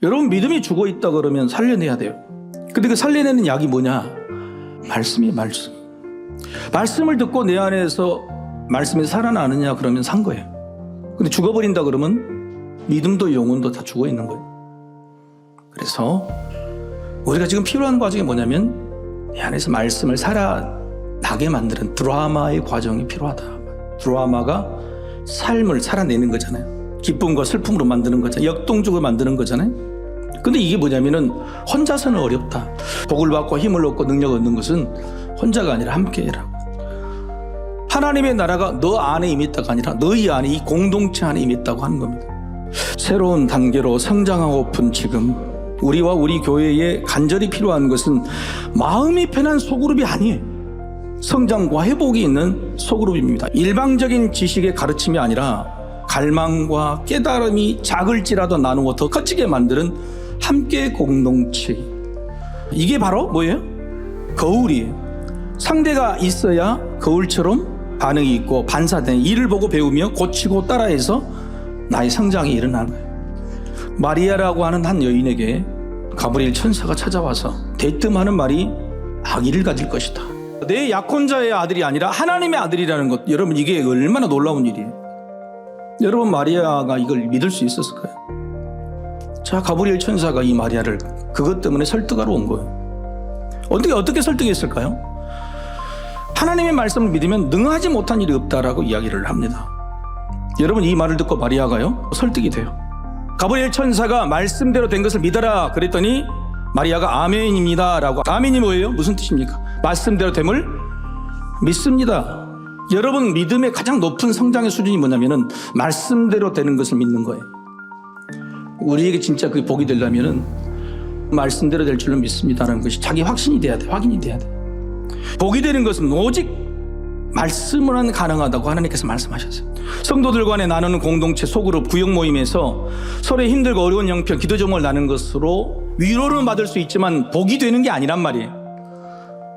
여러분 믿음이 죽어있다 그러면 살려내야 돼요. 근데 그 살려내는 약이 뭐냐? 말씀이에요. 말씀을 듣고 내 안에서 말씀이 살아나느냐 그러면 산 거예요. 근데 죽어버린다 그러면 믿음도 영혼도 다 죽어있는 거예요. 그래서 우리가 지금 필요한 과정이 뭐냐면 내 안에서 말씀을 살아나게 만드는 드라마의 과정이 필요하다. 드라마가 삶을 살아내는 거잖아요. 기쁨과 슬픔으로 만드는 거잖아요. 역동적으로 만드는 거잖아요. 근데 이게 뭐냐면은 혼자서는 어렵다. 복을 받고 힘을 얻고 능력을 얻는 것은 혼자가 아니라 함께 해라. 하나님의 나라가 너 안에 임했다가 아니라 너희 안에 이 공동체 안에 임했다고 하는 겁니다. 새로운 단계로 성장하고픈 지금 우리와 우리 교회에 간절히 필요한 것은 마음이 편한 소그룹이 아니에요. 성장과 회복이 있는 소그룹입니다. 일방적인 지식의 가르침이 아니라 갈망과 깨달음이 작을지라도 나누고 더 커지게 만드는 함께 공동체. 이게 바로 뭐예요? 거울이에요. 상대가 있어야 거울처럼 반응이 있고 반사된 일을 보고 배우며 고치고 따라해서 나의 성장이 일어나는 거예요. 마리아라고 하는 한 여인에게 가브리엘 천사가 찾아와서 대뜸하는 말이 아기를 가질 것이다. 내 약혼자의 아들이 아니라 하나님의 아들이라는 것, 여러분 이게 얼마나 놀라운 일이에요. 여러분 마리아가 이걸 믿을 수 있었을까요? 자, 가브리엘 천사가 이 마리아를 그것 때문에 설득하러 온 거예요. 어떻게 설득했을까요? 하나님의 말씀을 믿으면 능하지 못한 일이 없다라고 이야기를 합니다. 여러분 이 말을 듣고 마리아가요 설득이 돼요. 가브리엘 천사가 말씀대로 된 것을 믿어라 그랬더니 마리아가 아멘입니다 라고. 아멘이 뭐예요? 무슨 뜻입니까? 말씀대로 됨을 믿습니다. 여러분 믿음의 가장 높은 성장의 수준이 뭐냐면은 말씀대로 되는 것을 믿는 거예요. 우리에게 진짜 그게 복이 되려면은 말씀대로 될 줄로 믿습니다라는 것이 자기 확신이 돼야 돼. 확인이 돼야 돼. 복이 되는 것은 오직 말씀으로는 가능하다고 하나님께서 말씀하셨어요. 성도들 간에 나누는 공동체 소그룹 구역 모임에서 서로의 힘들고 어려운 형편 기도 제목을 나누는 것으로 위로를 받을 수 있지만 복이 되는 게 아니란 말이에요.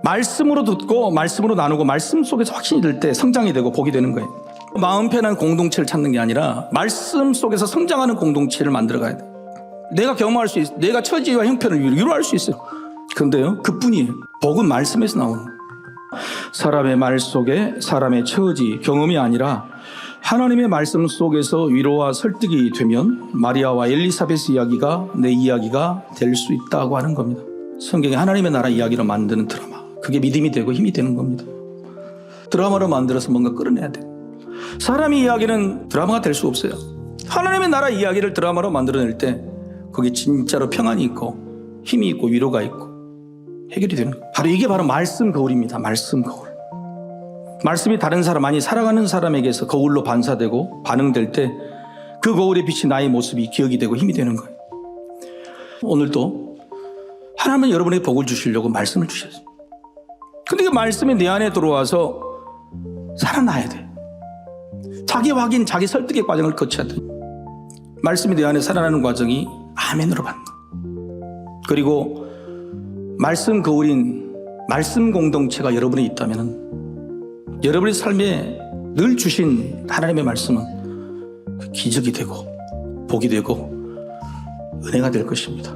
말씀으로 듣고 말씀으로 나누고 말씀 속에서 확신이 들 때 성장이 되고 복이 되는 거예요. 마음 편한 공동체를 찾는 게 아니라 말씀 속에서 성장하는 공동체를 만들어 가야 돼요. 내가 경험할 수 있어요. 내가 처지와 형편을 위로할 수 있어요. 그런데요 그뿐이에요. 복은 말씀에서 나오는 거예요. 사람의 말 속에 사람의 처지 경험이 아니라 하나님의 말씀 속에서 위로와 설득이 되면 마리아와 엘리사벳의 이야기가 내 이야기가 될 수 있다고 하는 겁니다. 성경에 하나님의 나라 이야기로 만드는 드라마, 그게 믿음이 되고 힘이 되는 겁니다. 드라마로 만들어서 뭔가 끌어내야 돼요. 사람의 이야기는 드라마가 될 수 없어요. 하나님의 나라 이야기를 드라마로 만들어낼 때 거기에 진짜로 평안이 있고 힘이 있고 위로가 있고 해결이 되는 거예요. 이게 바로 말씀 거울입니다. 말씀 거울. 말씀이 다른 사람, 아니 살아가는 사람에게서 거울로 반사되고 반응될 때 그 거울에 비친 나의 모습이 기억이 되고 힘이 되는 거예요. 오늘도 하나님은 여러분에게 복을 주시려고 말씀을 주셨어요. 근데 그 말씀이 내 안에 들어와서 살아나야 돼. 자기 확인, 자기 설득의 과정을 거쳐야 돼. 말씀이 내 안에 살아나는 과정이 아멘으로 받는 거예요. 그리고 말씀 거울인 말씀 공동체가 여러분에 있다면 여러분의 삶에 늘 주신 하나님의 말씀은 기적이 되고 복이 되고 은혜가 될 것입니다.